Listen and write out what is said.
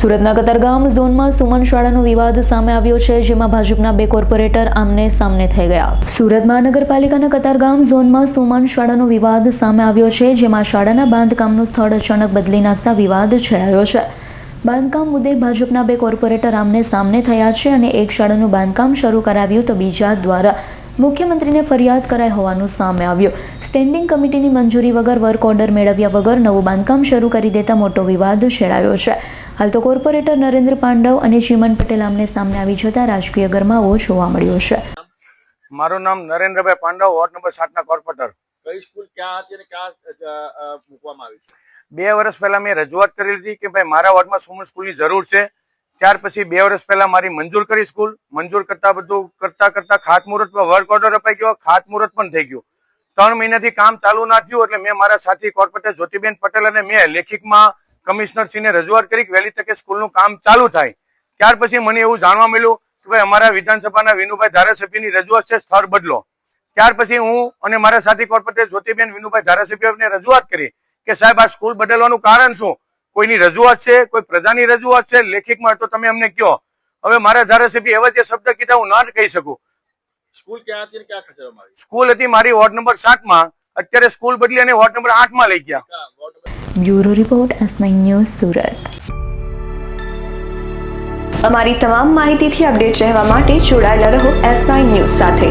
સુરતના કતારગામ ઝોનમાં સુમન શાળાનો વિવાદ સામે આવ્યો છે, જેમાં ભાજપના બે કોર્પોરેટર આમને સામને થઈ ગયા. સુરત મહાનગરપાલિકાના કતારગામ ઝોનમાં સુમન શાળાનો વિવાદ સામે આવ્યો છે, જેમાં શાળાના બાંધકામનું સ્થળ અચાનક બદલી નાખતા વિવાદ છેડાયો છે. બાંધકામ મુદ્દે ભાજપના બે કોર્પોરેટર આમને સામને થયા છે અને એક શાળાનું બાંધકામ શરૂ કરાવ્યું તો બીજા દ્વારા મુખ્યમંત્રીને ફરિયાદ કરાઈ હોવાનું સામે આવ્યું. સ્ટેન્ડિંગ કમિટીની મંજૂરી વગર વર્ક ઓર્ડર મેળવ્યા વગર નવું બાંધકામ શરૂ કરી દેતા મોટો વિવાદ છેડાયો છે. હાલ તો કોર્પોરેટર નરેન્દ્ર પાંડવ અને ચીમન પટેલ આમને સામને આવી જતા રાજકીય ગરમાવો જોવા મળ્યો છે. મારું નામ નરેન્દ્રભાઈ પાંડવ, વોર્ડ નંબર 7 ના કોર્પોરેટર. કઈ સ્કૂલ ક્યાં હતી અને ક્યાં મૂકવામાં આવી છે? 2 વર્ષ પહેલા મેં રજૂઆત કરી હતી કે ભાઈ મારા વોર્ડમાં સુમન સ્કૂલની જરૂર છે. ત્યાર પછી 2 વર્ષ પહેલા મારી મંજૂર કરી સ્કૂલ. મંજૂર કરતા ખાતમુહૂર્ત વર્ક ઓર્ડર અપાઈ ગયો, ખાતમુહૂર્ત પણ થઈ ગયું. 3 મહિનાથી કામ ચાલુ ના થયું એટલે મેં મારા સાથી કોર્પોરેટર જ્યોતિબેન પટેલ અને મેં લેખિતમાં કમિશનરશ્રીને રજૂઆત કરી કે વહેલી તકે સ્કૂલનું કામ ચાલુ થાય. ત્યાર પછી મને એવું જાણવા મળ્યું કે ભાઈ અમારા વિધાનસભાના વિનુભાઈ ધારાસભ્યની રજૂઆત છે, સ્થળ બદલો. ત્યાર પછી હું અને મારા સાથી કોર્પોરેટર જ્યોતિબેન વિનુભાઈ ધારાસભ્યને રજૂઆત કરી કે સાહેબ આ સ્કૂલ બદલવાનું કારણ શું? કોઈની રજૂઆત છે, કોઈ પ્રજાની રજૂઆત છે, લેખિતમાં તો તમે અમને કહો. હવે મારા ધારાસભ્ય એવા જે શબ્દ કીધા હું ના કહી શકું. સ્કૂલ ક્યાં હતી અને ક્યાં ખસેડવામાં આવી? સ્કૂલ હતી મારી વોર્ડ નંબર 7 માં, અત્યારે સ્કૂલ બદલી અને વોર્ડ નંબર 8 માં લઈ ગયા. Bureau report S9 news Surat. અમારી તમામ માહિતીથી અપડેટ રહેવા માટે જોડાયેલા રહો S9 ન્યૂઝ સાથે.